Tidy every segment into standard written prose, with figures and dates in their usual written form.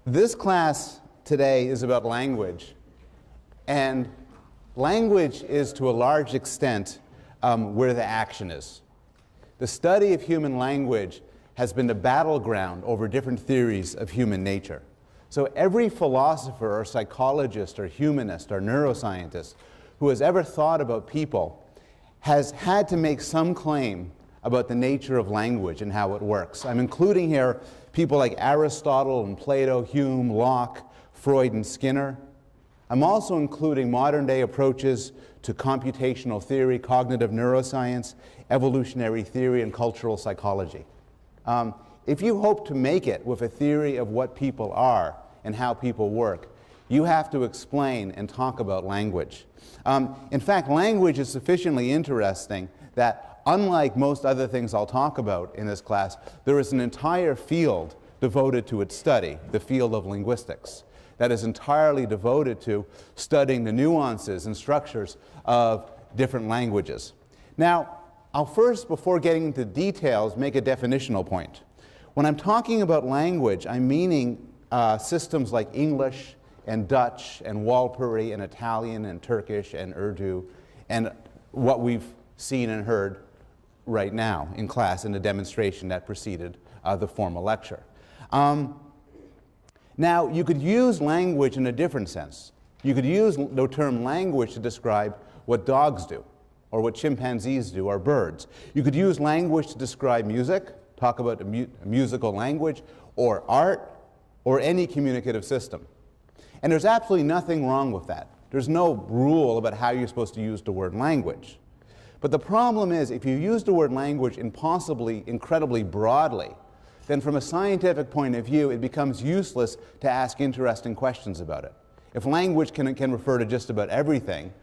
This class today is about language, and language is to a large extent where the action is. The study of human language has been the battleground over different theories of human nature. So every philosopher or psychologist or humanist or neuroscientist who has ever thought about people has had to make some claim about the nature of language and how it works. I'm including here people like Aristotle and Plato, Hume, Locke, Freud, and Skinner. I'm also including modern-day approaches to computational theory, cognitive neuroscience, evolutionary theory, and cultural psychology. If you hope to make it with a theory of what people are and how people work, you have to explain and talk about language. In fact, language is sufficiently interesting that, unlike most other things I'll talk about in this class, there is an entire field devoted to its study, the field of linguistics, that is entirely devoted to studying the nuances and structures of different languages. Now, I'll first, before getting into details, make a definitional point. When I'm talking about language, I'm meaning systems like English and Dutch and Walpuri and Italian and Turkish and Urdu and what we've seen and heard right now in class in the demonstration that preceded the formal lecture. Now, you could use language in a different sense. You could use the term language to describe what dogs do, or what chimpanzees do, or birds. You could use language to describe music, talk about a musical language, or art, or any communicative system. And there's absolutely nothing wrong with that. There's no rule about how you're supposed to use the word language. But the problem is, if you use the word language impossibly, incredibly broadly, then from a scientific point of view, it becomes useless to ask interesting questions about it. If language can refer to just about everything,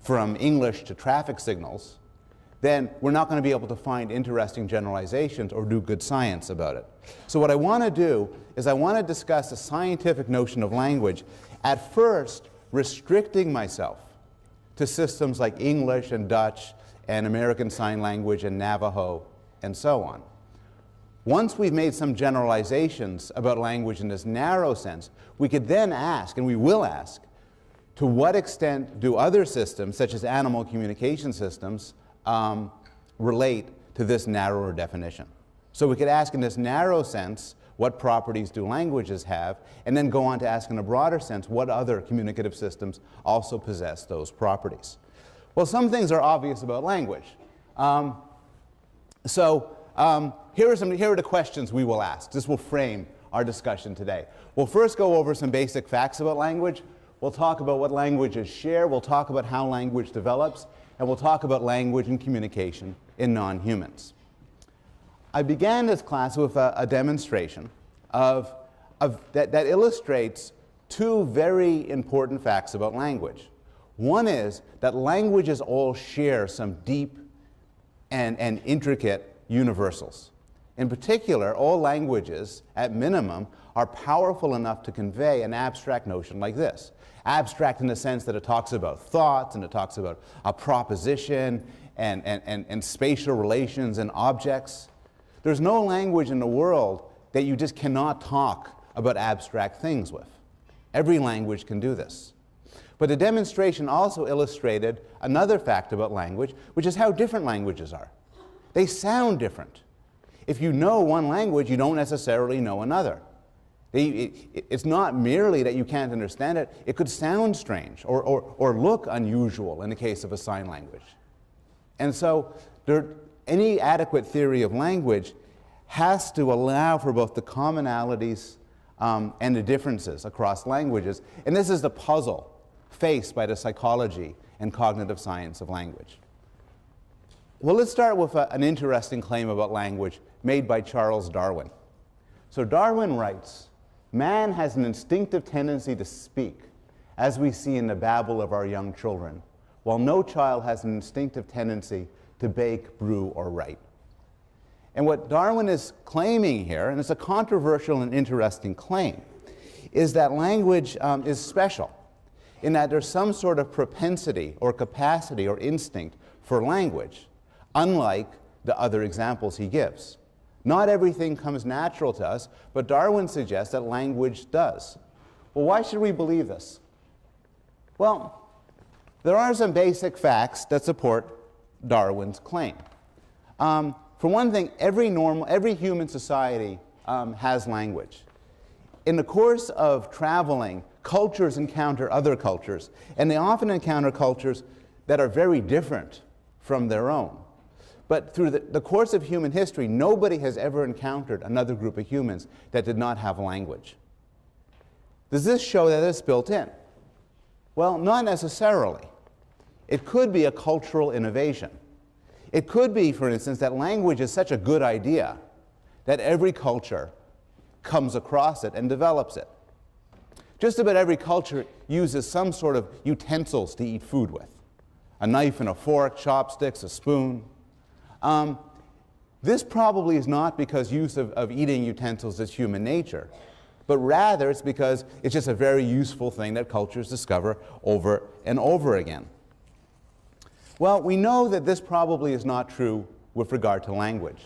from English to traffic signals, then we're not going to be able to find interesting generalizations or do good science about it. So what I want to do is I want to discuss the scientific notion of language, at first restricting myself to systems like English and Dutch and American Sign Language and Navajo and so on. Once we've made some generalizations about language in this narrow sense, we could then ask, and we will ask, to what extent do other systems, such as animal communication systems, relate to this narrower definition? So we could ask in this narrow sense, what properties do languages have, and then go on to ask in a broader sense, what other communicative systems also possess those properties? Well, some things are obvious about language. Here are the questions we will ask. This will frame our discussion today. We'll first go over some basic facts about language. We'll talk about what languages share. We'll talk about how language develops. And we'll talk about language and communication in non-humans. I began this class with a demonstration that illustrates two very important facts about language. One is that languages all share some deep and intricate universals. In particular, all languages, at minimum, are powerful enough to convey an abstract notion like this. Abstract in the sense that it talks about thoughts, and it talks about a proposition, and spatial relations and objects. There's no language in the world that you just cannot talk about abstract things with. Every language can do this. But the demonstration also illustrated another fact about language, which is how different languages are. They sound different. If you know one language, you don't necessarily know another. It's not merely that you can't understand it. It could sound strange or look unusual in the case of a sign language. And so any adequate theory of language has to allow for both the commonalities and the differences across languages. And this is the puzzle faced by the psychology and cognitive science of language. Well, let's start with an interesting claim about language made by Charles Darwin. So Darwin writes, "Man has an instinctive tendency to speak, as we see in the babble of our young children, while no child has an instinctive tendency to bake, brew, or write." And what Darwin is claiming here, and it's a controversial and interesting claim, is that language is special, in that there's some sort of propensity or capacity or instinct for language, unlike the other examples he gives. Not everything comes natural to us, but Darwin suggests that language does. Well, why should we believe this? Well, there are some basic facts that support Darwin's claim. For one thing, every human society has language. In the course of traveling, cultures encounter other cultures, and they often encounter cultures that are very different from their own. But through the course of human history, nobody has ever encountered another group of humans that did not have language. Does this show that it's built in? Well, not necessarily. It could be a cultural innovation. It could be, for instance, that language is such a good idea that every culture comes across it and develops it. Just about every culture uses some sort of utensils to eat food with. A knife and a fork, chopsticks, a spoon. This probably is not because use of eating utensils is human nature, but rather it's because it's just a very useful thing that cultures discover over and over again. Well, we know that this probably is not true with regard to language.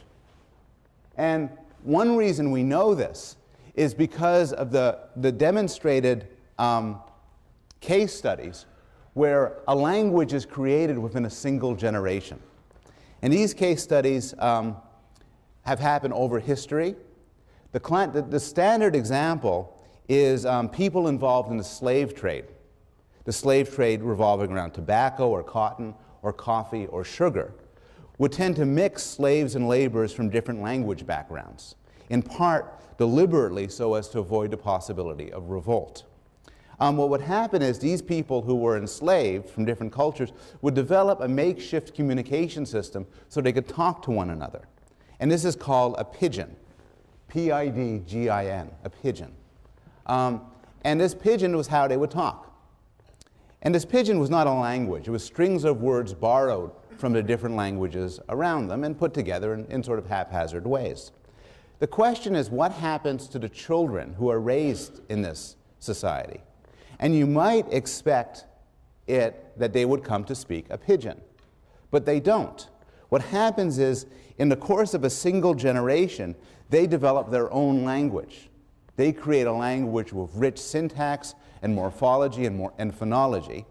And one reason we know this is because of the demonstrated case studies where a language is created within a single generation. And these case studies have happened over history. The standard example is people involved in the slave trade. The slave trade revolving around tobacco or cotton or coffee or sugar would tend to mix slaves and laborers from different language backgrounds, in part deliberately so as to avoid the possibility of revolt. What would happen is these people who were enslaved from different cultures would develop a makeshift communication system so they could talk to one another. And this is called a pidgin, P-I-D-G-I-N, a pidgin. And this pidgin was how they would talk. And this pidgin was not a language. It was strings of words borrowed from the different languages around them and put together in sort of haphazard ways. The question is, what happens to the children who are raised in this society? And you might expect that they would come to speak a pidgin, but they don't. What happens is, in the course of a single generation, they develop their own language. They create a language with rich syntax and morphology and phonology,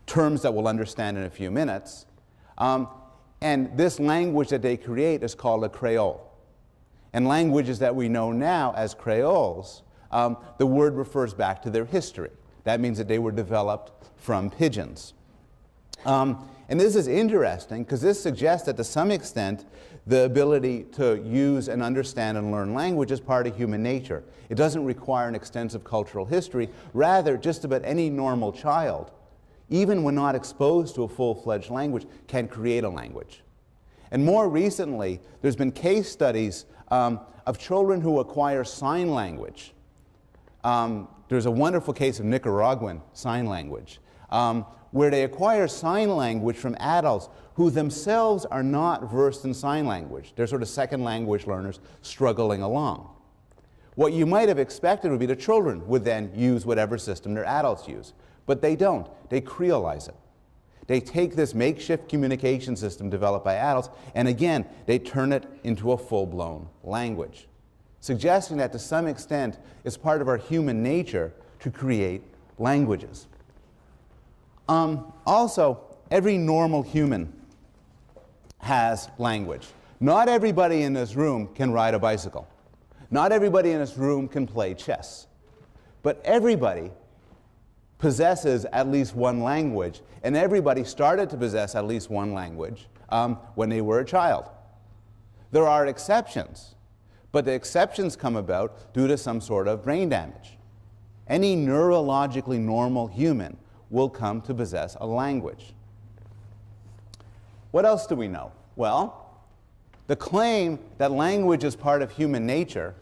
terms that we'll understand in a few minutes. And this language that they create is called a Creole. And languages that we know now as Creoles, the word refers back to their history. That means that they were developed from pidgins. And this is interesting because this suggests that to some extent the ability to use and understand and learn language is part of human nature. It doesn't require an extensive cultural history. Rather, just about any normal child, even when not exposed to a full-fledged language, can create a language. And more recently, there's been case studies of children who acquire sign language. There's a wonderful case of Nicaraguan sign language, where they acquire sign language from adults who themselves are not versed in sign language. They're sort of second language learners struggling along. What you might have expected would be the children would then use whatever system their adults use, but they don't. They Creolize it. They take this makeshift communication system developed by adults, and again, they turn it into a full-blown language, suggesting that to some extent it's part of our human nature to create languages. Also, every normal human has language. Not everybody in this room can ride a bicycle. Not everybody in this room can play chess. But everybody possesses at least one language, and everybody started to possess at least one language when they were a child. There are exceptions, but the exceptions come about due to some sort of brain damage. Any neurologically normal human will come to possess a language. What else do we know? Well, the claim that language is part of human nature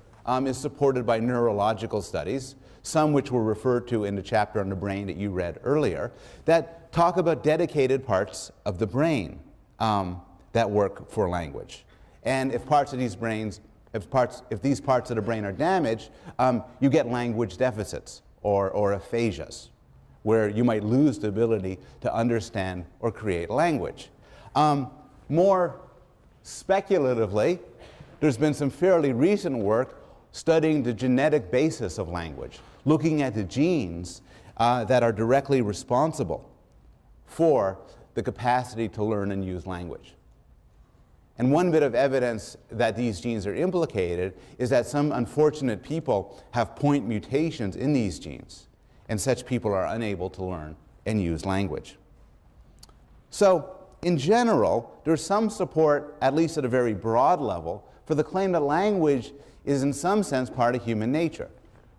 is supported by neurological studies, some which were referred to in the chapter on the brain that you read earlier, that talk about dedicated parts of the brain that work for language. And if parts of these brains, if these parts of the brain are damaged, you get language deficits or aphasias, where you might lose the ability to understand or create language. More speculatively, there's been some fairly recent work studying the genetic basis of language, looking at the genes that are directly responsible for the capacity to learn and use language. And one bit of evidence that these genes are implicated is that some unfortunate people have point mutations in these genes, and such people are unable to learn and use language. So, in general, there's some support, at least at a very broad level, for the claim that language is in some sense part of human nature.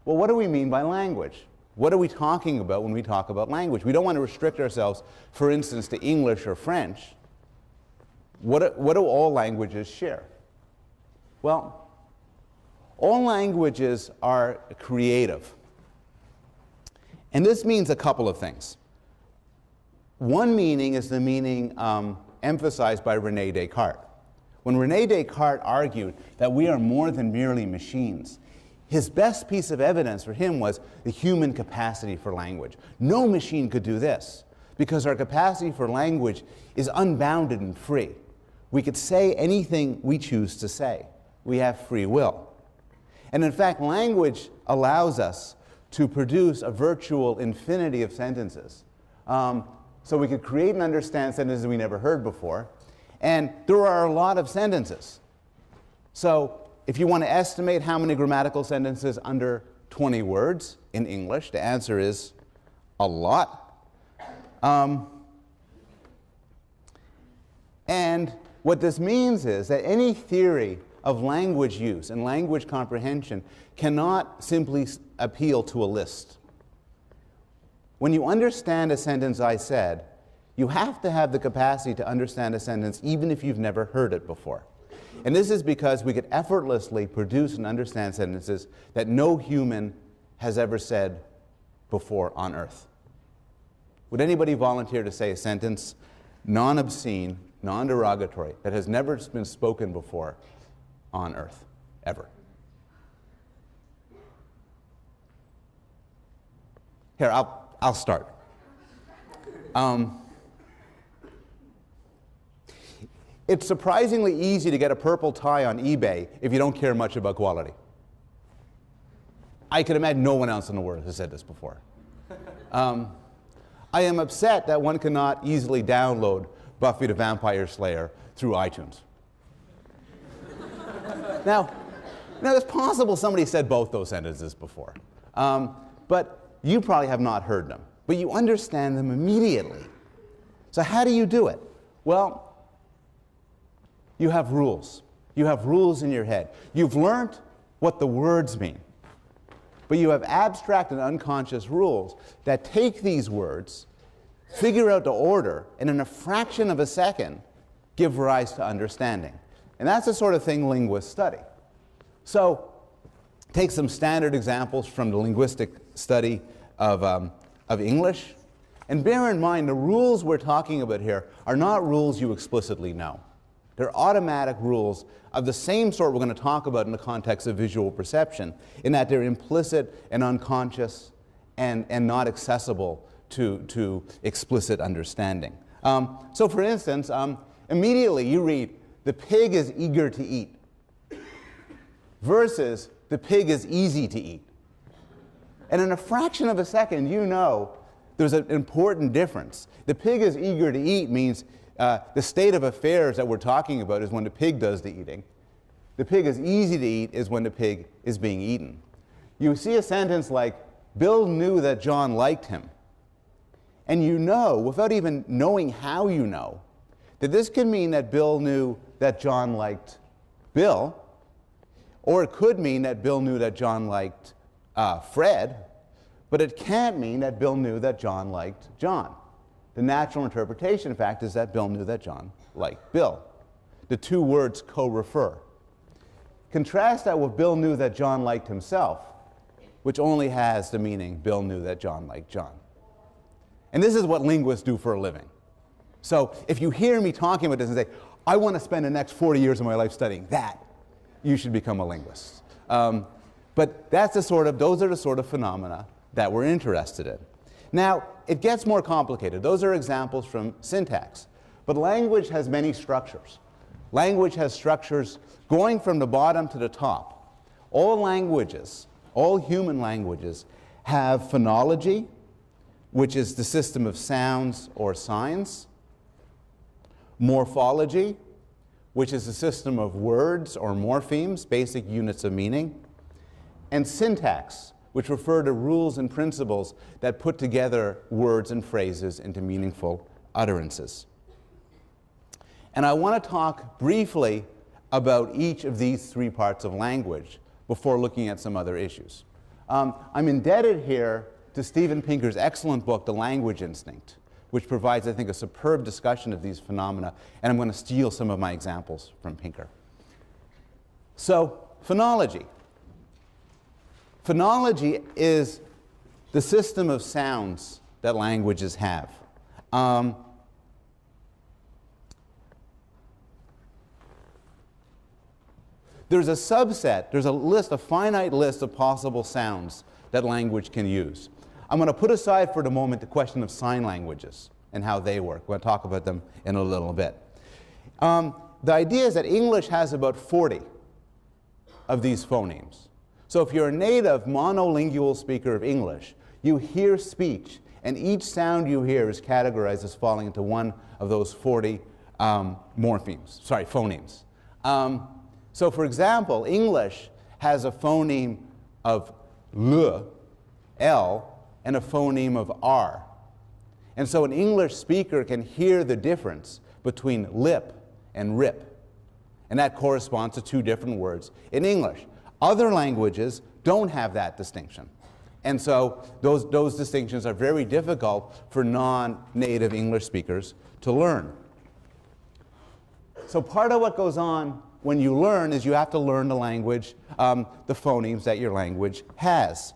Well, what do we mean by language? What are we talking about when we talk about language? We don't want to restrict ourselves, for instance, to English or French. What do all languages share? Well, all languages are creative. And this means a couple of things. One meaning is the meaning emphasized by René Descartes. When René Descartes argued that we are more than merely machines, his best piece of evidence for him was the human capacity for language. No machine could do this because our capacity for language is unbounded and free. We could say anything we choose to say. We have free will. And in fact, language allows us to produce a virtual infinity of sentences. So we could create and understand sentences we never heard before. And there are a lot of sentences. So if you want to estimate how many grammatical sentences under 20 words in English, the answer is a lot. And what this means is that any theory of language use and language comprehension cannot simply appeal to a list. When you understand a sentence I said, you have to have the capacity to understand a sentence even if you've never heard it before. And this is because we could effortlessly produce and understand sentences that no human has ever said before on earth. Would anybody volunteer to say a sentence, non-obscene, non-derogatory, that has never been spoken before on earth, ever? Here, I'll start. It's surprisingly easy to get a purple tie on eBay if you don't care much about quality. I can imagine no one else in the world has said this before. I am upset that one cannot easily download Buffy the Vampire Slayer through iTunes. Now, it's possible somebody said both those sentences before, but you probably have not heard them, but you understand them immediately. So how do you do it? Well, you have rules. You have rules in your head. You've learned what the words mean, but you have abstract and unconscious rules that take these words, figure out the order, and in a fraction of a second, give rise to understanding. And that's the sort of thing linguists study. So, take some standard examples from the linguistic study of English, and bear in mind the rules we're talking about here are not rules you explicitly know. They're automatic rules of the same sort we're going to talk about in the context of visual perception, in that they're implicit and unconscious and not accessible to explicit understanding. So for instance, immediately you read, "The pig is eager to eat," versus "the pig is easy to eat." And in a fraction of a second, you know there's an important difference. The pig is eager to eat means the state of affairs that we're talking about is when the pig does the eating. The pig is easy to eat is when the pig is being eaten. You see a sentence like, "Bill knew that John liked him." And you know, without even knowing how you know, that this can mean that Bill knew that John liked Bill, or it could mean that Bill knew that John liked Fred, but it can't mean that Bill knew that John liked John. The natural interpretation, in fact, is that Bill knew that John liked Bill. The two words co-refer. Contrast that with Bill knew that John liked himself, which only has the meaning Bill knew that John liked John. And this is what linguists do for a living. So if you hear me talking about this and say, "I want to spend the next 40 years of my life studying that," you should become a linguist. But those are the sort of phenomena that we're interested in. Now, it gets more complicated. Those are examples from syntax. But language has many structures. Language has structures going from the bottom to the top. All languages, all human languages, have phonology, which is the system of sounds or signs, morphology, which is the system of words or morphemes, basic units of meaning, and syntax, which refer to rules and principles that put together words and phrases into meaningful utterances. And I want to talk briefly about each of these three parts of language before looking at some other issues. I'm indebted here to Steven Pinker's excellent book, The Language Instinct, which provides, I think, a superb discussion of these phenomena, and I'm going to steal some of my examples from Pinker. So, phonology. Phonology is the system of sounds that languages have. There's a subset, there's a list, a finite list of possible sounds that language can use. I'm going to put aside for the moment the question of sign languages and how they work. We're going to talk about them in a little bit. The idea is that English has about 40 of these phonemes. So if you're a native monolingual speaker of English, you hear speech, and each sound you hear is categorized as falling into one of those 40 phonemes. So for example, English has a phoneme of L, and a phoneme of R. And so an English speaker can hear the difference between lip and rip. And that corresponds to two different words in English. Other languages don't have that distinction. And so those distinctions are very difficult for non-native English speakers to learn. So part of what goes on when you learn is you have to learn the language, the phonemes that your language has.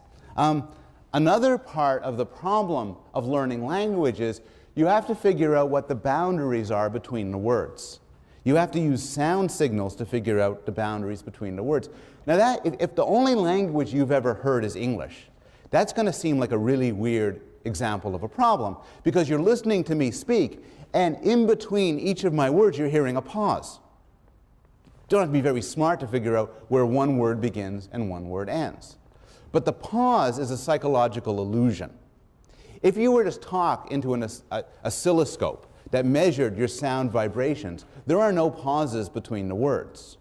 Another part of the problem of learning language is you have to figure out what the boundaries are between the words. You have to use sound signals to figure out the boundaries between the words. Now if the only language you've ever heard is English, that's going to seem like a really weird example of a problem, because you're listening to me speak, and in between each of my words you're hearing a pause. You don't have to be very smart to figure out where one word begins and one word ends. But the pause is a psychological illusion. If you were to talk into an oscilloscope that measured your sound vibrations, there are no pauses between the words.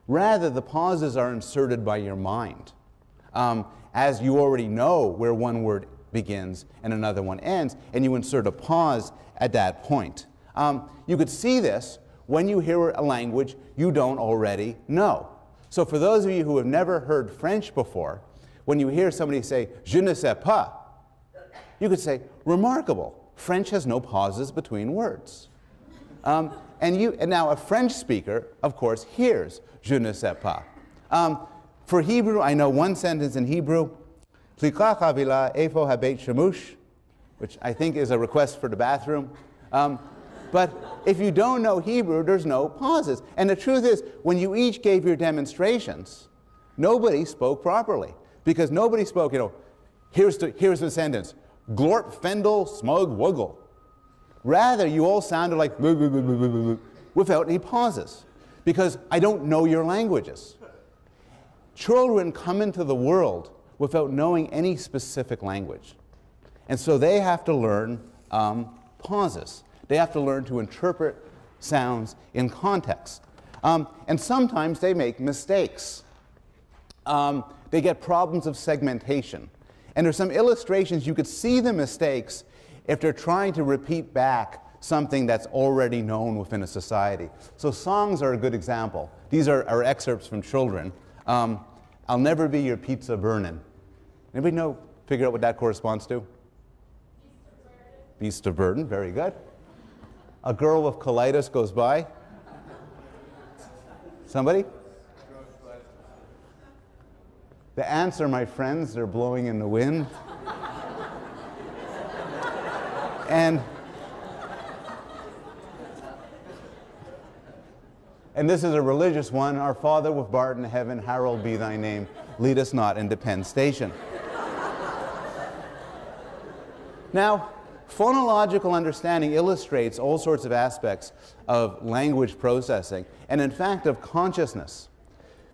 Rather, the pauses are inserted by your mind, as you already know where one word begins and another one ends, and you insert a pause at that point. You could see this when you hear a language you don't already know. So for those of you who have never heard French before, when you hear somebody say, "Je ne sais pas," you could say, "Remarkable. French has no pauses between words." And now a French speaker, of course, hears "Je ne sais pas." For Hebrew, I know one sentence in Hebrew, which I think is a request for the bathroom. But if you don't know Hebrew, there's no pauses. And the truth is, when you each gave your demonstrations, nobody spoke properly. Because nobody spoke, here's the sentence, glorp, fendel, smug, wuggle. Rather, you all sounded like without any pauses. Because I don't know your languages. Children come into the world without knowing any specific language. And so they have to learn pauses. They have to learn to interpret sounds in context. And sometimes they make mistakes. They get problems of segmentation. And there's some illustrations you could see the mistakes if they're trying to repeat back something that's already known within a society. So songs are a good example. These are excerpts from children. I'll never be your pizza burnin'. Anybody figure out what that corresponds to? Beast of burden, very good. A girl with colitis goes by. Somebody? The answer, my friends, they're blowing in the wind. And this is a religious one. Our Father which art in heaven, hallowed be thy name. Lead us not into Penn Station. Now, Phonological understanding illustrates all sorts of aspects of language processing, and in fact of consciousness.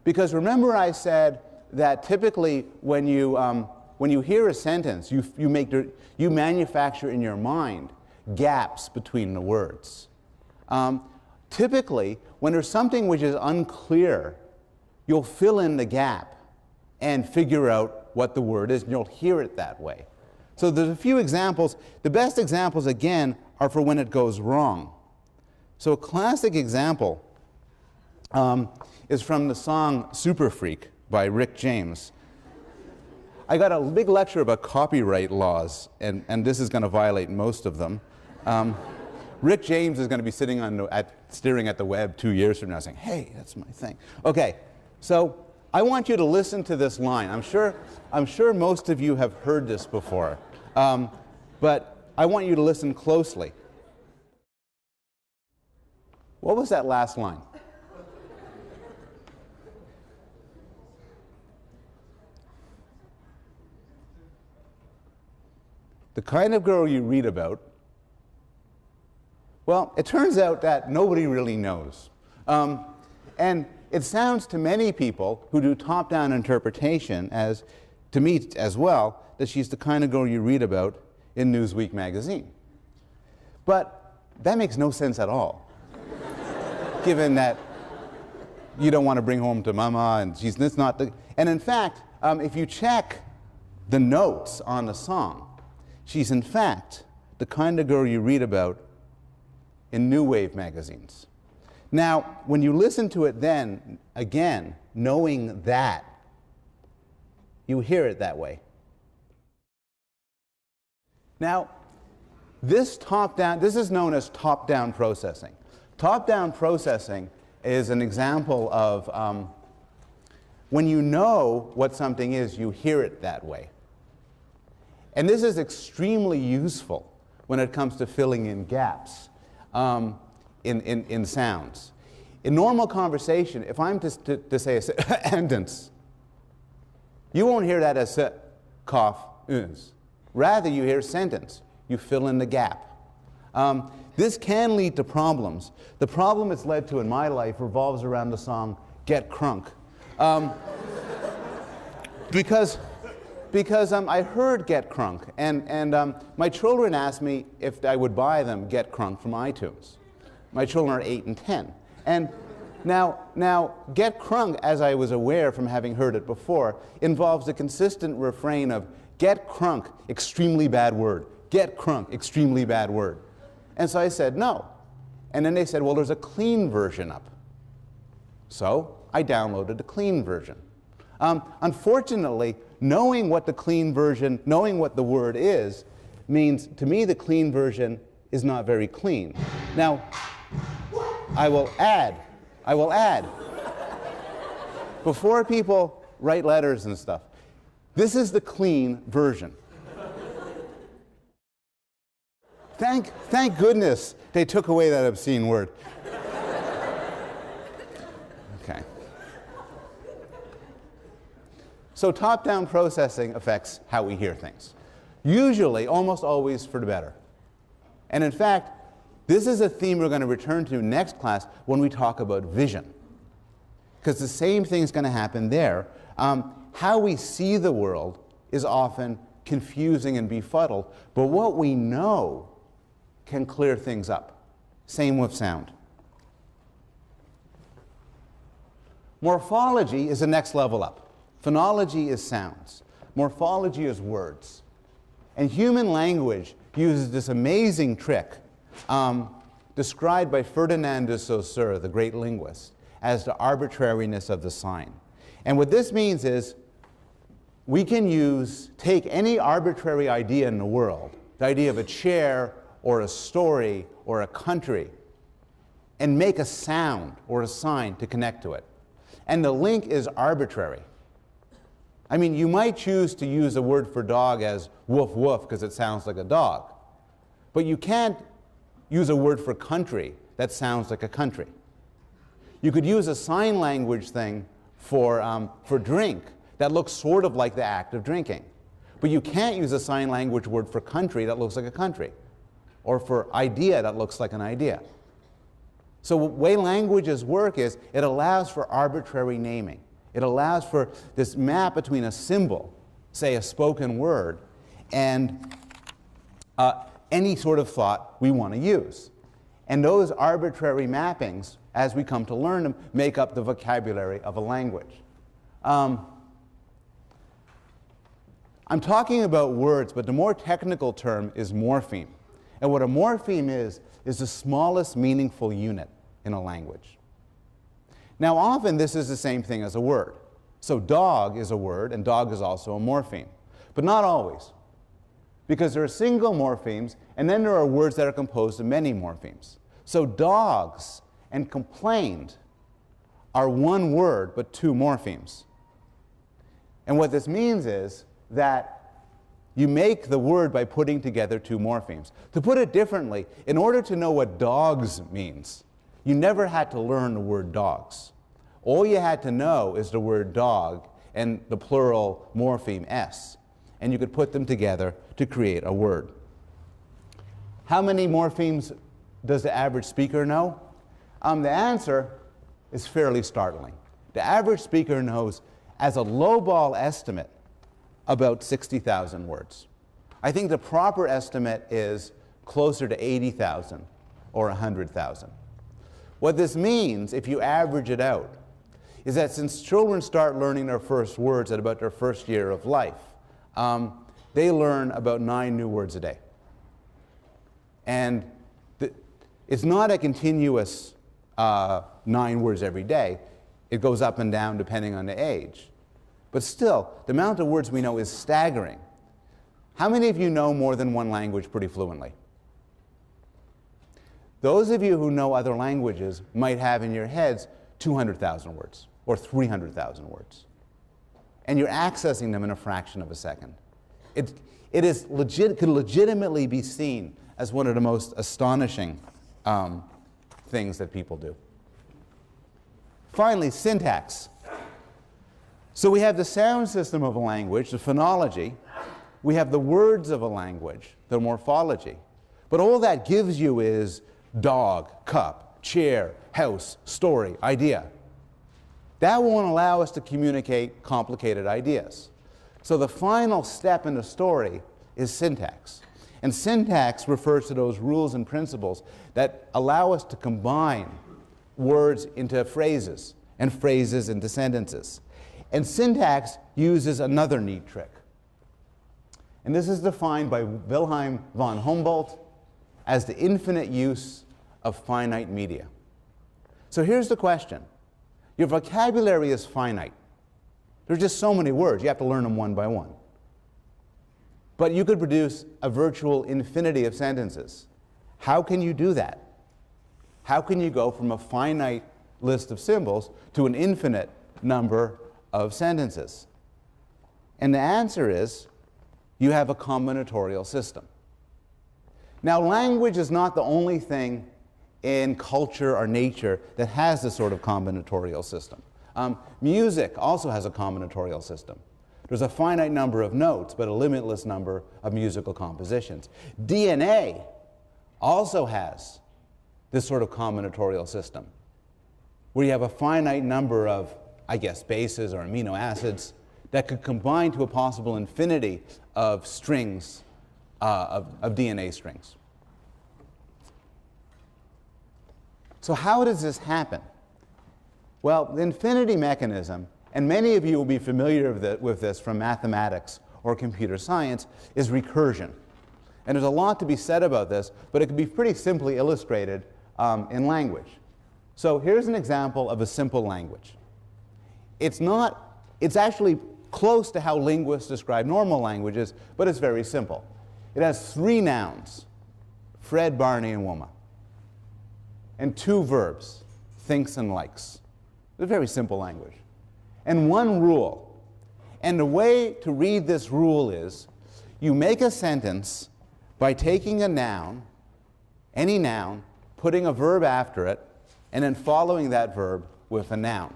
Because remember I said that typically when you hear a sentence, you manufacture in your mind gaps between the words. Typically, when there's something which is unclear, you'll fill in the gap and figure out what the word is, and you'll hear it that way. So there's a few examples. The best examples, again, are for when it goes wrong. So a classic example is from the song Super Freak by Rick James. I got a big lecture about copyright laws, and this is going to violate most of them. Rick James is going to be sitting staring at the web 2 years from now saying, hey, that's my thing. Okay, so I want you to listen to this line. I'm sure most of you have heard this before, but I want you to listen closely. What was that last line? The kind of girl you read about. Well, it turns out that nobody really knows. And it sounds to many people who do top-down interpretation, as to me as well, that she's the kind of girl you read about in Newsweek magazine. But that makes no sense at all, given that you don't want to bring home to mama, and it's not the... And in fact, if you check the notes on the song, she's in fact the kind of girl you read about in New Wave magazines. Now, when you listen to it then, again, knowing that, you hear it that way. Now, this is known as top-down processing. Top-down processing is an example of when you know what something is, you hear it that way. And this is extremely useful when it comes to filling in gaps in sounds. In normal conversation, if I'm to say a sentence, you won't hear that as cough, uns. Rather, you hear sentence. You fill in the gap. This can lead to problems. The problem it's led to in my life revolves around the song Get Crunk. Because I heard Get Crunk, and my children asked me if I would buy them Get Crunk from iTunes. My children are 8 and 10. And now Get Crunk, as I was aware from having heard it before, involves a consistent refrain of Get Crunk, extremely bad word. Get Crunk, extremely bad word. And so I said no. And then they said, well, there's a clean version up. So I downloaded the clean version. Unfortunately, knowing what the clean version, knowing what the word is, means to me the clean version is not very clean. Now, I will add, before people write letters and stuff, this is the clean version. Thank goodness they took away that obscene word. Okay. So top-down processing affects how we hear things. Usually, almost always for the better. And in fact, this is a theme we're going to return to next class when we talk about vision. Because the same thing is going to happen there. How we see the world is often confusing and befuddled, but what we know can clear things up. Same with sound. Morphology is the next level up. Phonology is sounds. Morphology is words. And human language uses this amazing trick described by Ferdinand de Saussure, the great linguist, as the arbitrariness of the sign. And what this means is we can take any arbitrary idea in the world, the idea of a chair or a story or a country, and make a sound or a sign to connect to it. And the link is arbitrary. I mean, you might choose to use a word for dog as woof woof because it sounds like a dog. But you can't use a word for country that sounds like a country. You could use a sign language thing for drink that looks sort of like the act of drinking. But you can't use a sign language word for country that looks like a country. or for idea that looks like an idea. So the way languages work is it allows for arbitrary naming. It allows for this map between a symbol, say a spoken word, and any sort of thought we want to use. And those arbitrary mappings, as we come to learn them, make up the vocabulary of a language. I'm talking about words, but the more technical term is morpheme. And what a morpheme is the smallest meaningful unit in a language. Now, often this is the same thing as a word. So dog is a word, and dog is also a morpheme. But not always. Because there are single morphemes, and then there are words that are composed of many morphemes. So dogs and complained are one word, but two morphemes. And what this means is that you make the word by putting together two morphemes. To put it differently, in order to know what dogs means, you never had to learn the word dogs. All you had to know is the word dog and the plural morpheme s. And you could put them together to create a word. How many morphemes does the average speaker know? The answer is fairly startling. The average speaker knows, as a lowball estimate, about 60,000 words. I think the proper estimate is closer to 80,000 or 100,000. What this means, if you average it out, is that since children start learning their first words at about their first year of life, they learn about 9 new words a day. And it's not a continuous 9 words every day. It goes up and down depending on the age. But still, the amount of words we know is staggering. How many of you know more than one language pretty fluently? Those of you who know other languages might have in your heads 200,000 words or 300,000 words. And you're accessing them in a fraction of a second. It could legitimately be seen as one of the most astonishing things that people do. Finally, syntax. So we have the sound system of a language, the phonology. We have the words of a language, the morphology. But all that gives you is dog, cup, chair, house, story, idea. That won't allow us to communicate complicated ideas. So the final step in the story is syntax. And syntax refers to those rules and principles that allow us to combine words into phrases and phrases into sentences. And syntax uses another neat trick. And this is defined by Wilhelm von Humboldt as the infinite use of finite media. So here's the question. Your vocabulary is finite. There's just so many words. You have to learn them one by one. But you could produce a virtual infinity of sentences. How can you do that? How can you go from a finite list of symbols to an infinite number of sentences? And the answer is, you have a combinatorial system. Now, language is not the only thing in culture or nature that has this sort of combinatorial system. Music also has a combinatorial system. There's a finite number of notes, but a limitless number of musical compositions. DNA also has this sort of combinatorial system, where you have a finite number of, bases or amino acids that could combine to a possible infinity of strings, of DNA strings. So how does this happen? Well, the infinity mechanism, and many of you will be familiar with this from mathematics or computer science, is recursion. And there's a lot to be said about this, but it can be pretty simply illustrated in language. So here's an example of a simple language. It's actually close to how linguists describe normal languages, but it's very simple. It has 3 nouns, Fred, Barney, and Wilma, and 2 verbs, thinks and likes. It's a very simple language. And 1 rule. And the way to read this rule is, you make a sentence by taking a noun, any noun, putting a verb after it, and then following that verb with a noun.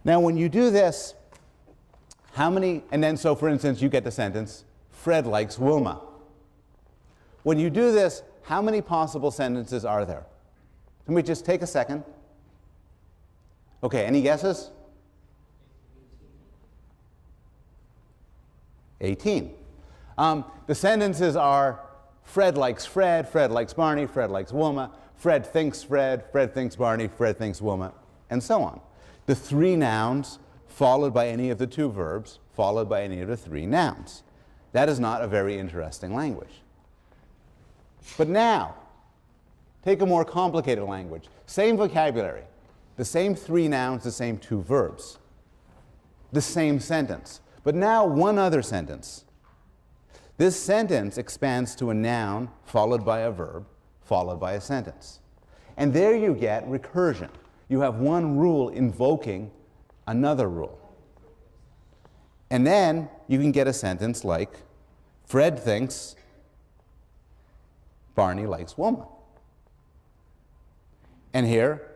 Now, when you do this, so for instance, you get the sentence, Fred likes Wilma. when you do this, how many possible sentences are there? Let me just take a second. Okay, any guesses? 18. The sentences are Fred likes Barney, Fred likes Wilma, Fred thinks Barney, Fred thinks Wilma, and so on. The three nouns followed by any of the two verbs, followed by any of the three nouns. That is not a very interesting language. But now, take a more complicated language. Same vocabulary, the same three nouns, the same two verbs, the same sentence. But now one other sentence. This sentence expands to a noun followed by a verb, followed by a sentence. And there you get recursion. You have one rule invoking another rule. And then you can get a sentence like, Fred thinks Barney likes Wilma. And here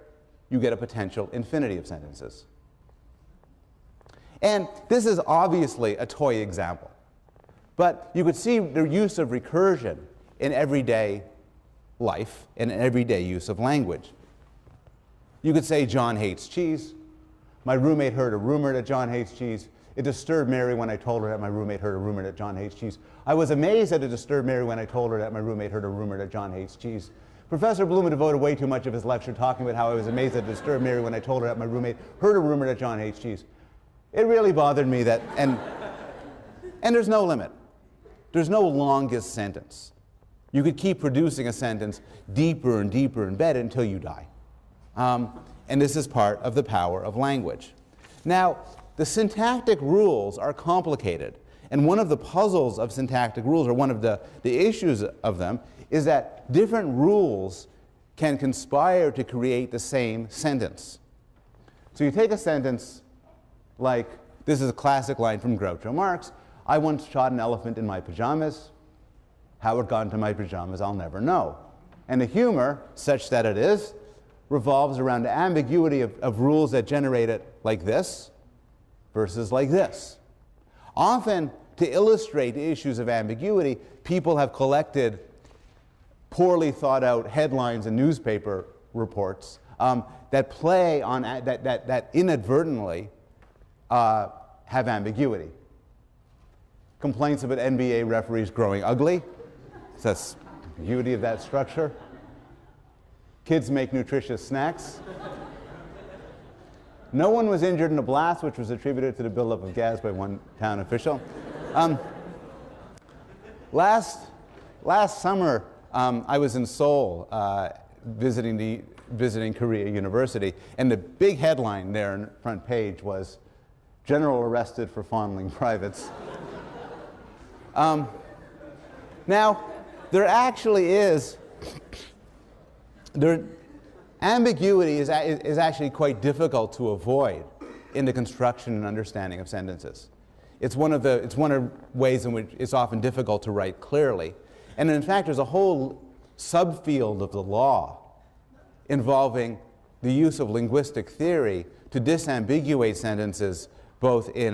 you get a potential infinity of sentences. And this is obviously a toy example. But you could see the use of recursion in everyday life and in everyday use of language. You could say, John hates cheese. My roommate heard a rumor that John hates cheese. It disturbed Mary when I told her that my roommate heard a rumor that John hates cheese. I was amazed that it disturbed Mary when I told her that my roommate heard a rumor that John hates cheese. Professor Bloom devoted way too much of his lecture talking about how I was amazed that it disturbed Mary when I told her that my roommate heard a rumor that John hates cheese. It really bothered me that, and there's no limit. There's no longest sentence. You could keep producing a sentence deeper and deeper embedded until you die. And this is part of the power of language. Now, the syntactic rules are complicated. And one of the puzzles of syntactic rules, or one of the issues of them, is that different rules can conspire to create the same sentence. So you take a sentence like, this is a classic line from Groucho Marx, I once shot an elephant in my pajamas. How it got into my pajamas, I'll never know. And the humor, such that it is, revolves around the ambiguity of rules that generate it like this versus like this. Often, to illustrate the issues of ambiguity, people have collected poorly thought out headlines and newspaper reports that play on, that inadvertently have ambiguity. Complaints about NBA referees growing ugly. That's the beauty of that structure. Kids make nutritious snacks. No one was injured in a blast, which was attributed to the buildup of gas by one town official. Last summer, I was in Seoul visiting Korea University, and the big headline there on the front page was, General arrested for fondling privates. Now, there actually is, ambiguity is actually quite difficult to avoid in the construction and understanding of sentences. It's one of the ways in which it's often difficult to write clearly. And in fact, there's a whole subfield of the law involving the use of linguistic theory to disambiguate sentences both in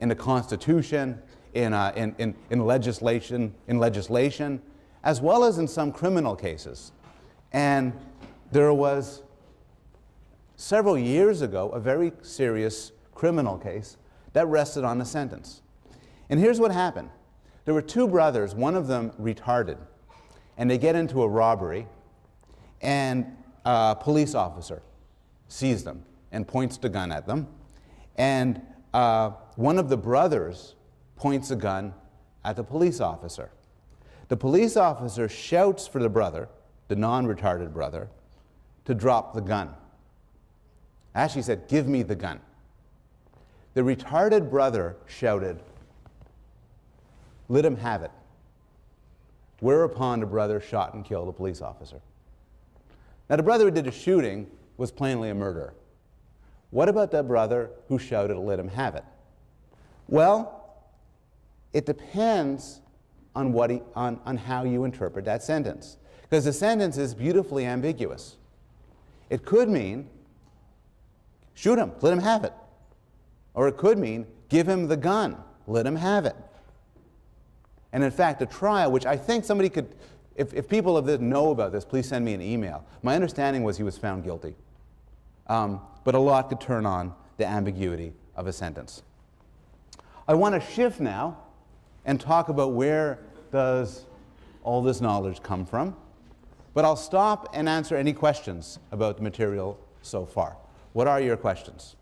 the Constitution, in legislation, as well as in some criminal cases. And there was, several years ago, a very serious criminal case that rested on a sentence. And here's what happened. There were two brothers, one of them retarded, and they get into a robbery, and a police officer sees them and points the gun at them, and one of the brothers points a gun at the police officer. The police officer shouts for the brother, the non-retarded brother, to drop the gun. Actually said, "Give me the gun." The retarded brother shouted, "Let him have it." Whereupon the brother shot and killed a police officer. Now, the brother who did the shooting was plainly a murderer. What about the brother who shouted, "Let him have it"? Well, it depends on on how you interpret that sentence, because the sentence is beautifully ambiguous. It could mean, shoot him, let him have it. Or it could mean, give him the gun, let him have it. And in fact, a trial, which I think somebody could, if people of this know about this, please send me an email. My understanding was he was found guilty. But a lot could turn on the ambiguity of a sentence. I want to shift now and talk about where does all this knowledge come from. But I'll stop and answer any questions about the material so far. What are your questions?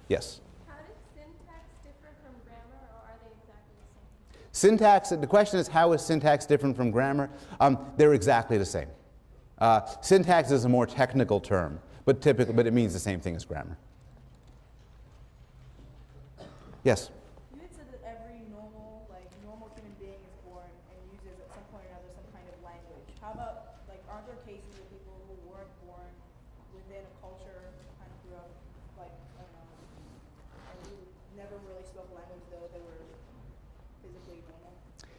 Yes? How does syntax differ from grammar, or are they exactly the same? Syntax, the question is, how is syntax different from grammar? They're exactly the same. Syntax is a more technical term, but it means the same thing as grammar. Yes? You had said that every normal human being is born and uses at some point or another some kind of language. How about, aren't there cases of people who weren't born within a culture, kind of grew up, I don't know, and who never really spoke language though they were physically normal?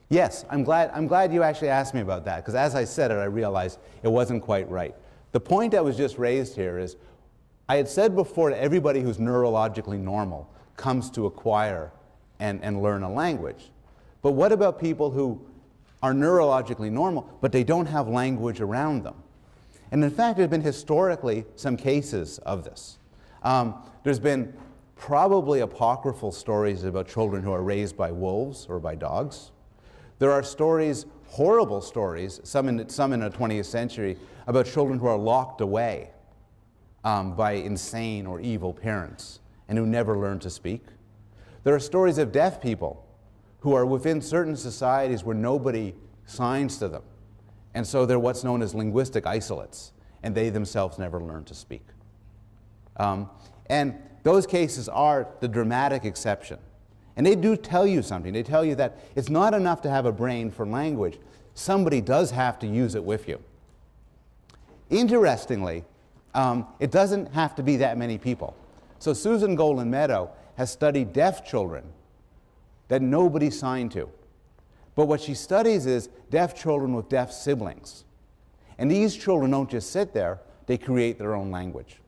Yes, I'm glad you actually asked me about that, because as I said it, I realized it wasn't quite right. The point that was just raised here is, I had said before that everybody who's neurologically normal comes to acquire and learn a language. But what about people who are neurologically normal, but they don't have language around them? And in fact, there have been historically some cases of this. There's been probably apocryphal stories about children who are raised by wolves or by dogs. There are stories, horrible stories, some in the 20th century, about children who are locked away by insane or evil parents and who never learn to speak. There are stories of deaf people who are within certain societies where nobody signs to them. And so they're what's known as linguistic isolates, and they themselves never learn to speak. And those cases are the dramatic exception. And they do tell you something. They tell you that it's not enough to have a brain for language. Somebody does have to use it with you. Interestingly, it doesn't have to be that many people. So Susan Golan Meadow has studied deaf children that nobody signed to. But what she studies is deaf children with deaf siblings. And these children don't just sit there, they create their own language.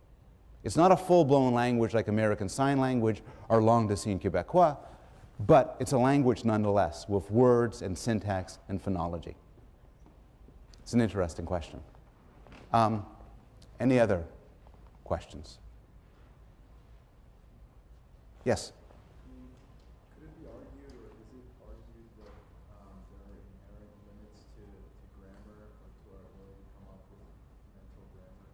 It's not a full-blown language like American Sign Language or langue des signes Québécois, but it's a language nonetheless, with words and syntax and phonology. It's an interesting question. Any other questions? Yes? Could it be argued, or is it argued, that there are inherent limits to grammar, or to our ability to come up with mental grammars,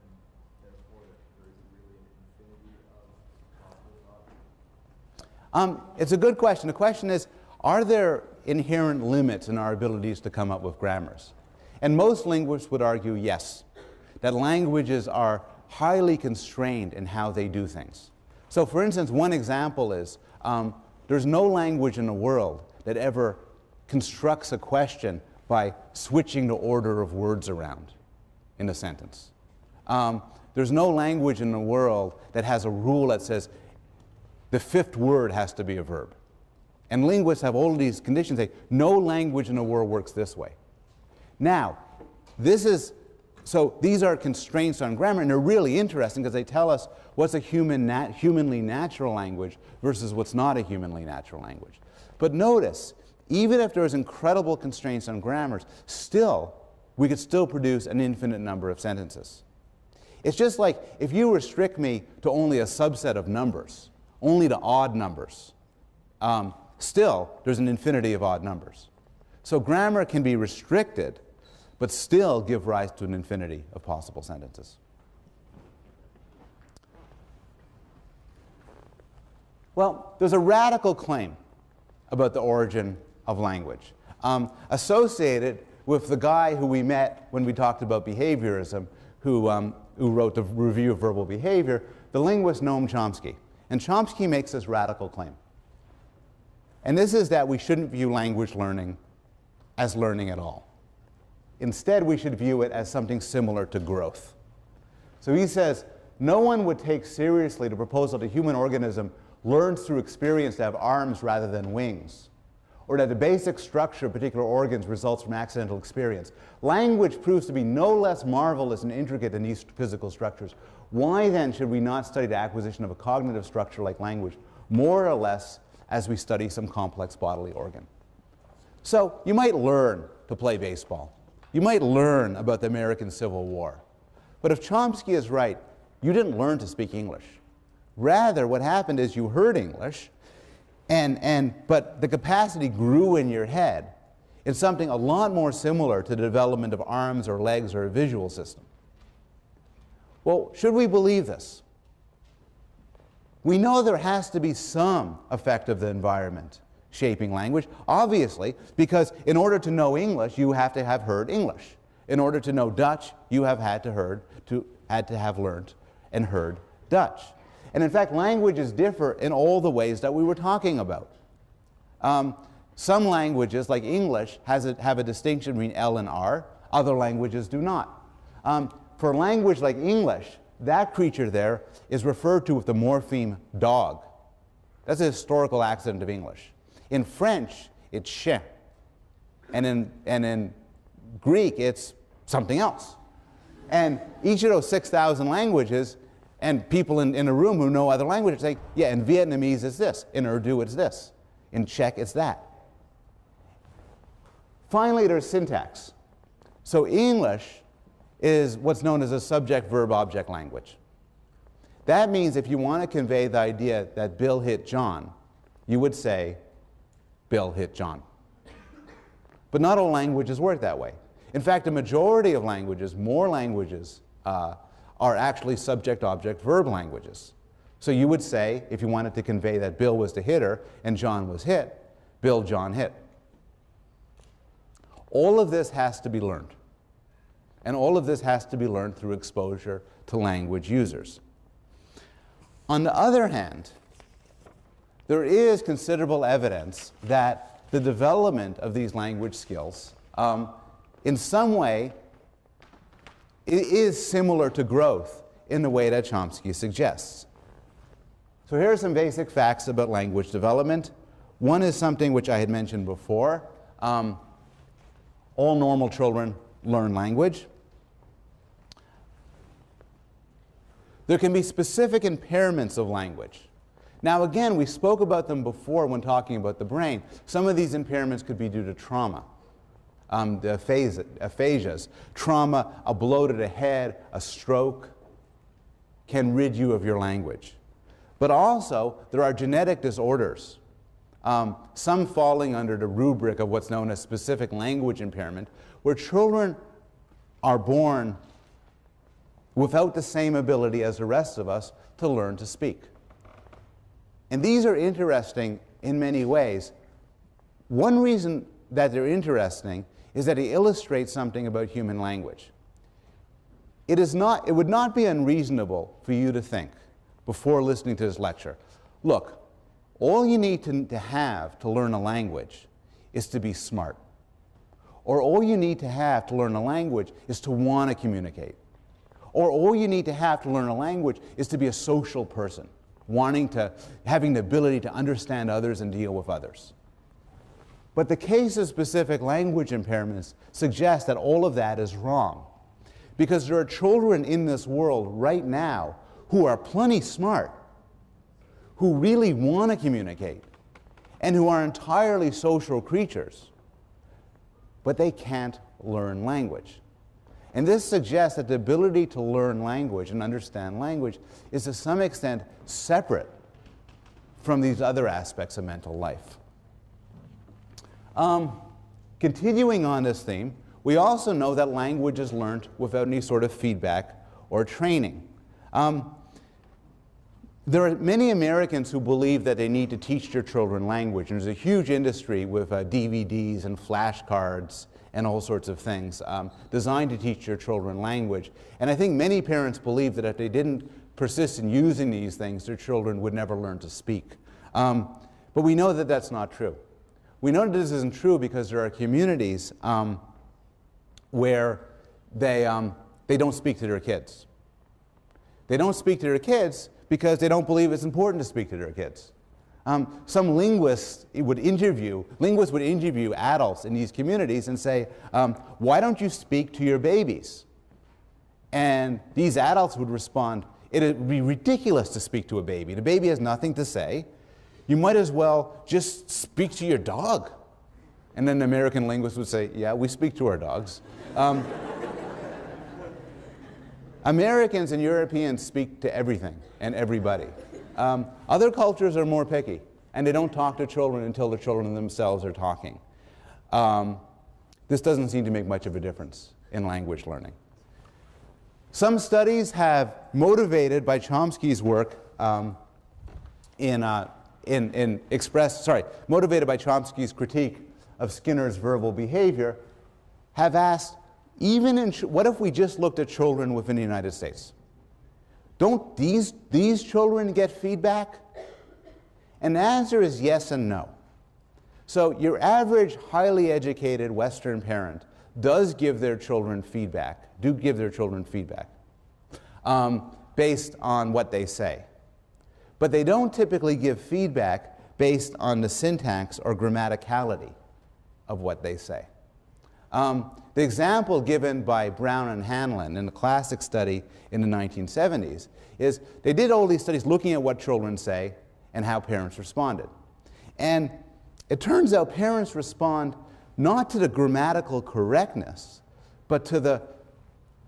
and therefore that there isn't really an infinity of possible thought? It's a good question. The question is, are there inherent limits in our abilities to come up with grammars? And most linguists would argue yes, that languages are highly constrained in how they do things. So for instance, one example is there's no language in the world that ever constructs a question by switching the order of words around in a sentence. There's no language in the world that has a rule that says the fifth word has to be a verb. And linguists have all of these conditions. Say, no language in the world works this way. Now, so these are constraints on grammar, and they're really interesting because they tell us what's a humanly natural language versus what's not a humanly natural language. But notice, even if there's incredible constraints on grammars, we could still produce an infinite number of sentences. It's just like if you restrict me to only a subset of numbers, only to odd numbers, still there's an infinity of odd numbers. So grammar can be restricted, but still give rise to an infinity of possible sentences. Well, there's a radical claim about the origin of language, associated with the guy who we met when we talked about behaviorism, who wrote the Review of Verbal Behavior, the linguist Noam Chomsky. And Chomsky makes this radical claim. And this is that we shouldn't view language learning as learning at all. Instead, we should view it as something similar to growth. So he says, no one would take seriously the proposal that a human organism learns through experience to have arms rather than wings, or that the basic structure of particular organs results from accidental experience. Language proves to be no less marvelous and intricate than these physical structures. Why then should we not study the acquisition of a cognitive structure like language more or less as we study some complex bodily organ. So you might learn to play baseball. You might learn about the American Civil War. But if Chomsky is right, you didn't learn to speak English. Rather, what happened is you heard English, but the capacity grew in your head in something a lot more similar to the development of arms or legs or a visual system. Well, should we believe this? We know there has to be some effect of the environment shaping language, obviously, because in order to know English, you have to have heard English. In order to know Dutch, you have had to have learned and heard Dutch. And in fact, languages differ in all the ways that we were talking about. Some languages, like English, have a distinction between L and R. Other languages do not. For a language like English, that creature there is referred to with the morpheme dog. That's a historical accident of English. In French, it's chien. And in Greek, it's something else. And each of those 6,000 languages, and people in a room who know other languages say, yeah, in Vietnamese it's this, in Urdu it's this, in Czech it's that. Finally, there's syntax. So English is what's known as a subject-verb-object language. That means if you want to convey the idea that Bill hit John, you would say, Bill hit John. But not all languages work that way. In fact, a majority of languages, more languages, are actually subject-object-verb languages. So you would say, if you wanted to convey that Bill was the hitter and John was hit, Bill, John hit. All of this has to be learned. And all of this has to be learned through exposure to language users. On the other hand, there is considerable evidence that the development of these language skills, in some way, it is similar to growth in the way that Chomsky suggests. So here are some basic facts about language development. One is something which I had mentioned before. All normal children learn language. There can be specific impairments of language. Now again, we spoke about them before when talking about the brain. Some of these impairments could be due to trauma. The aphasias. Trauma, a blow to the head, a stroke, can rid you of your language. But also, there are genetic disorders, some falling under the rubric of what's known as specific language impairment, where children are born without the same ability as the rest of us to learn to speak. And these are interesting in many ways. One reason that they're interesting is that they illustrate something about human language. It would not be unreasonable for you to think, before listening to this lecture, look, all you need to have to learn a language is to be smart. Or all you need to have to learn a language is to want to communicate. Or all you need to have to learn a language is to be a social person, having the ability to understand others and deal with others. But the case of specific language impairments suggests that all of that is wrong. Because there are children in this world right now who are plenty smart, who really want to communicate, and who are entirely social creatures, but they can't learn language. And this suggests that the ability to learn language and understand language is to some extent separate from these other aspects of mental life. Continuing on this theme, we also know that language is learned without any sort of feedback or training. There are many Americans who believe that they need to teach their children language, and there's a huge industry with DVDs and flashcards and all sorts of things designed to teach their children language. And I think many parents believe that if they didn't persist in using these things, their children would never learn to speak. But we know that that's not true. We know that this isn't true because there are communities where they don't speak to their kids. They don't speak to their kids because they don't believe it's important to speak to their kids. Some linguists would interview adults in these communities and say, why don't you speak to your babies? And these adults would respond, it would be ridiculous to speak to a baby. The baby has nothing to say. you might as well just speak to your dog. And then an American linguist would say, yeah, we speak to our dogs. Americans and Europeans speak to everything and everybody. Other cultures are more picky, and they don't talk to children until the children themselves are talking. This doesn't seem to make much of a difference in language learning. Some studies have motivated by Chomsky's work motivated by Chomsky's critique of Skinner's verbal behavior, have asked, what if we just looked at children within the United States? Don't these children get feedback? And the answer is yes and no. So your average highly educated Western parent does give their children feedback, based on what they say. But they don't typically give feedback based on the syntax or grammaticality of what they say. The example given by Brown and Hanlon in the classic study in the 1970s is they did all these studies looking at what children say and how parents responded. And it turns out parents respond not to the grammatical correctness, but to the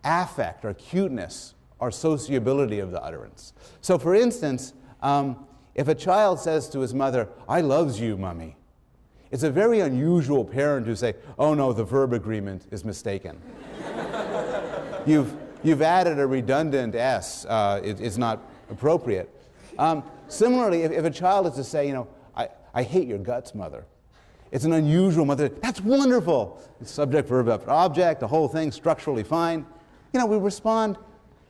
affect or cuteness or sociability of the utterance. So for instance, if a child says to his mother, "I loves you, Mummy," it's a very unusual parent to say, "Oh no, the verb agreement is mistaken." You've added a redundant S. It's not appropriate. Similarly, if a child is to say, you know, I hate your guts, Mother. It's an unusual mother. That's wonderful. It's subject, verb, object, the whole thing, structurally fine. You know, we respond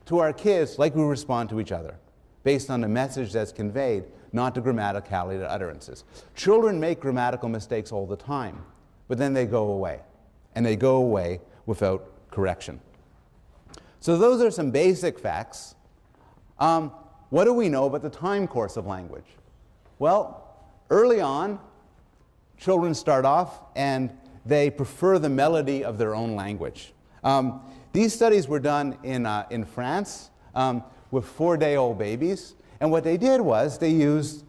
to our kids like we respond to each other, based on the message that's conveyed, not the grammaticality of the utterances. Children make grammatical mistakes all the time, but then they go away, and they go away without correction. So those are some basic facts. What do we know about the time course of language? Well, early on, children start off and they prefer the melody of their own language. These studies were done in France with 4-day-old babies, and what they did was they used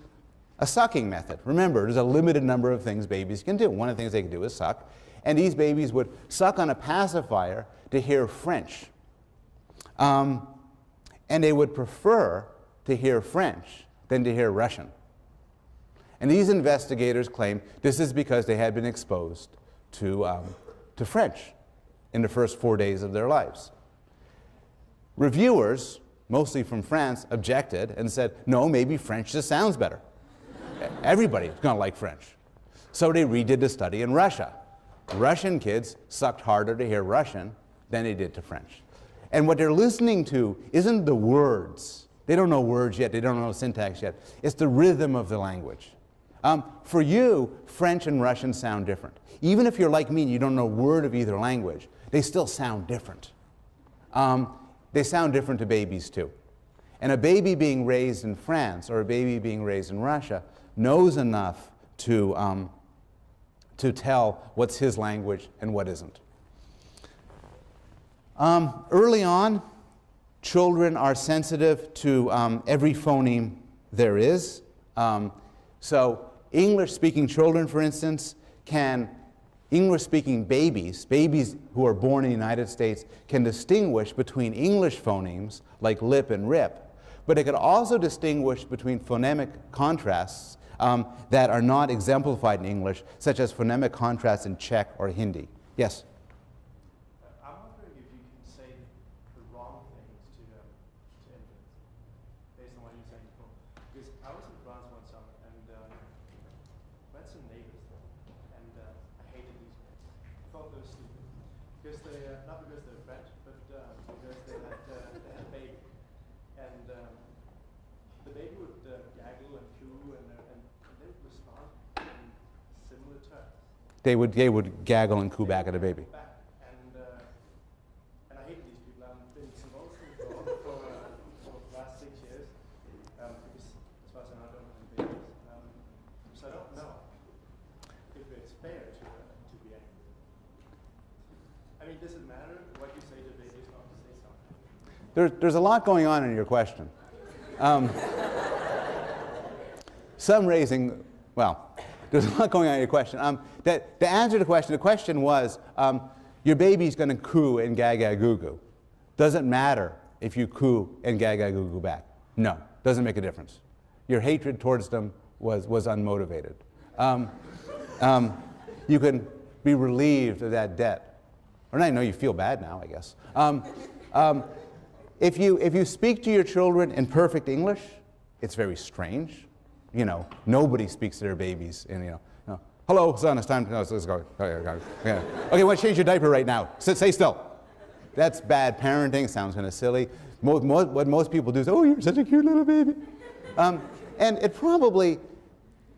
a sucking method. Remember, there's a limited number of things babies can do. One of the things they can do is suck, and these babies would suck on a pacifier to hear French. And they would prefer to hear French than to hear Russian. And these investigators claim this is because they had been exposed to French in the first 4 days of their lives. Reviewers, mostly from France, objected and said, no, maybe French just sounds better. Everybody's going to like French. So they redid the study in Russia. Russian kids sucked harder to hear Russian than they did to French. And what they're listening to isn't the words. They don't know words yet. They don't know syntax yet. It's the rhythm of the language. For you, French and Russian sound different. Even if you're like me and you don't know a word of either language, they still sound different. They sound different to babies too. And a baby being raised in France or a baby being raised in Russia knows enough to tell what's his language and what isn't. Early on, children are sensitive to every phoneme there is. So English-speaking children, for instance, English-speaking babies who are born in the United States can distinguish between English phonemes like lip and rip, but it can also distinguish between phonemic contrasts that are not exemplified in English, such as phonemic contrasts in Czech or Hindi. Yes? I'm wondering if you can say the wrong things to infants, based on what you're saying before. Because I was in France one summer and met some neighbors there, and I hated these guys. I thought they were stupid. Because they, not because they're French, but because they had a baby. And the baby would gaggle and coo, and they would respond in similar terms. They would gaggle and coo back at a baby. And I hate these people. I've been involved for the last 6 years, because as far as I know, I don't have babies. So I don't know if it's fair to be angry. I mean, does it matter what you say to babies, not to say something? There's a lot going on in your question. some raising, well, there's a lot going on in your question. The answer to the question was, your baby's going to coo and gaga goo goo. Doesn't matter if you coo and gaga goo goo back. No, doesn't make a difference. Your hatred towards them was unmotivated. You can be relieved of that debt. Or I know you feel bad now, I guess. If you speak to your children in perfect English, it's very strange. You know, nobody speaks to their babies in, you know, hello, son, it's time to, no, let's go. Okay, okay, well, change your diaper right now. Stay still. That's bad parenting. Sounds kind of silly. What most people do is, oh, you're such a cute little baby. And it probably,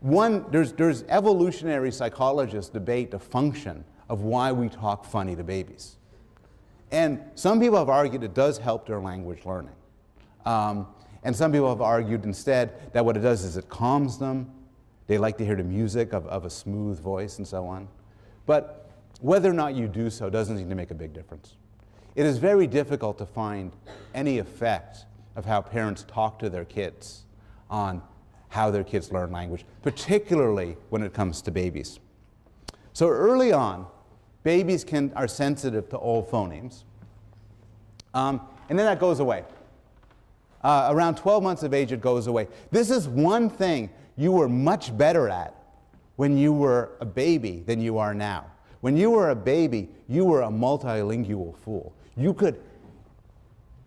there's evolutionary psychologists debate the function of why we talk funny to babies. And some people have argued it does help their language learning. And some people have argued instead that what it does is it calms them. They like to hear the music of a smooth voice and so on. But whether or not you do so doesn't seem to make a big difference. It is very difficult to find any effect of how parents talk to their kids on how their kids learn language, particularly when it comes to babies. So early on, babies are sensitive to all phonemes, and then that goes away. Around 12 months of age, it goes away. This is one thing you were much better at when you were a baby than you are now. When you were a baby, you were a multilingual fool. You could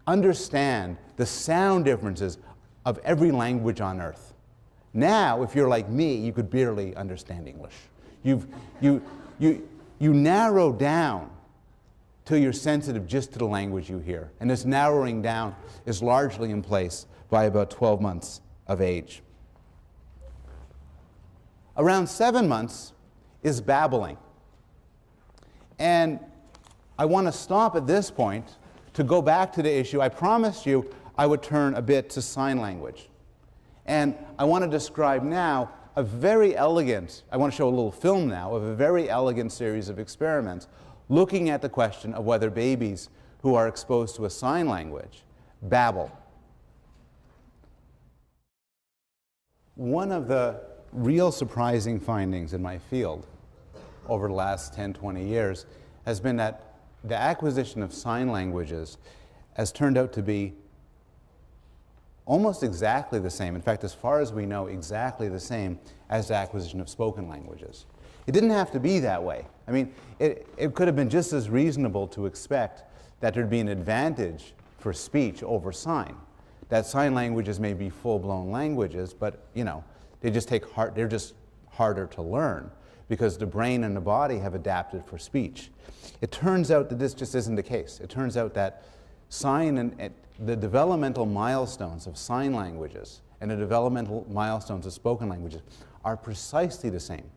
understand the sound differences of every language on earth. Now, if you're like me, you could barely understand English. You narrow down till you're sensitive just to the language you hear. And this narrowing down is largely in place by about 12 months of age. Around 7 months is babbling. And I want to stop at this point to go back to the issue. I promised you I would turn a bit to sign language. And I want to describe now a very elegant, I want to show a little film now of a very elegant series of experiments looking at the question of whether babies who are exposed to a sign language babble. One of the real surprising findings in my field over the last 10, 20 years has been that the acquisition of sign languages has turned out to be almost exactly the same, in fact, as far as we know, exactly the same as the acquisition of spoken languages. It didn't have to be that way. I mean, it could have been just as reasonable to expect that there'd be an advantage for speech over sign. That sign languages may be full-blown languages, but, you know, they're just harder to learn because the brain and the body have adapted for speech. It turns out that this just isn't the case. It turns out that the developmental milestones of sign languages and the developmental milestones of spoken languages are precisely the same.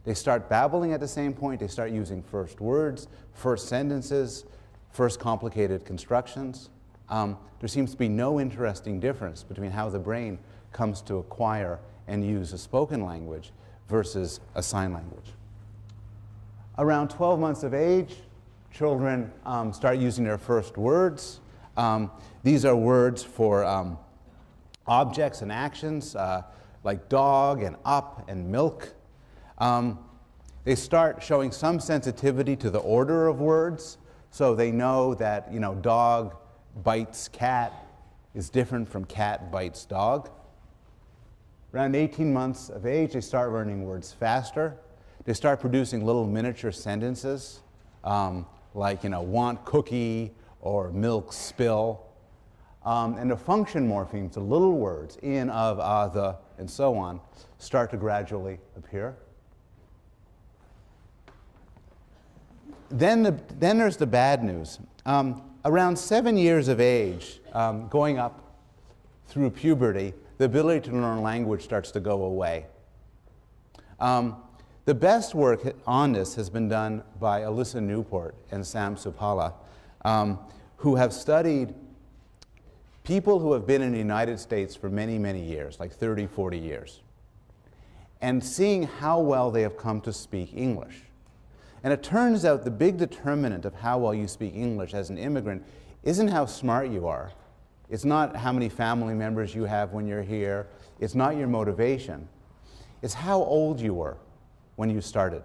They start babbling at the same point. They start using first words, first sentences, first complicated constructions. There seems to be no interesting difference between how the brain comes to acquire and use a spoken language versus a sign language. Around 12 months of age, children start using their first words. These are words for objects and actions, like dog and up and milk. They start showing some sensitivity to the order of words, so they know that, you know, dog bites cat is different from cat bites dog. Around 18 months of age, they start learning words faster. They start producing little miniature sentences, like, you know, want cookie or milk spill. And the function morphemes, the little words, in, of, the, and so on, start to gradually appear. Then there's the bad news. Around 7 years of age, going up through puberty, the ability to learn language starts to go away. The best work on this has been done by Alyssa Newport and Sam Supala, who have studied people who have been in the United States for many, many years, like 30, 40 years, and seeing how well they have come to speak English. And it turns out the big determinant of how well you speak English as an immigrant isn't how smart you are. It's not how many family members you have when you're here. It's not your motivation. It's how old you were when you started.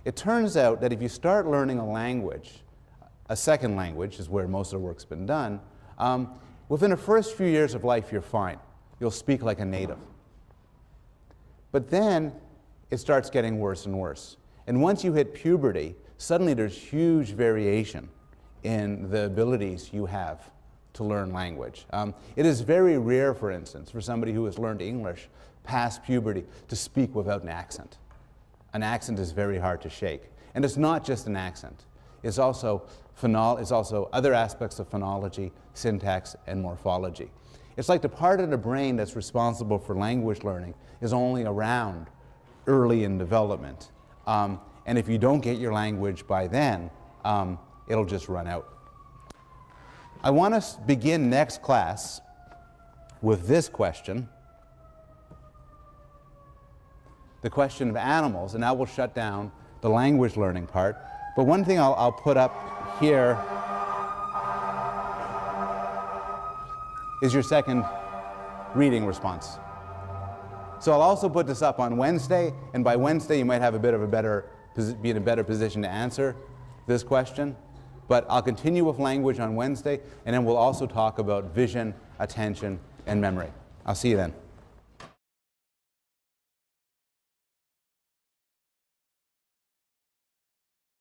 It turns out that if you start learning a language, a second language is where most of the work's been done, within the first few years of life, you're fine. You'll speak like a native. But then it starts getting worse and worse. And once you hit puberty, suddenly there's huge variation in the abilities you have to learn language. It is very rare, for instance, for somebody who has learned English past puberty to speak without an accent. An accent is very hard to shake. And it's not just an accent. It's also other aspects of phonology, syntax, and morphology. It's like the part of the brain that's responsible for language learning is only around early in development. And if you don't get your language by then, it'll just run out. I want to begin next class with this question, the question of animals, and that will shut down the language learning part. But one thing I'll put up here is your second reading response. So I'll also put this up on Wednesday, and by Wednesday you might have be in a better position to answer this question. But I'll continue with language on Wednesday, and then we'll also talk about vision, attention, and memory. I'll see you then.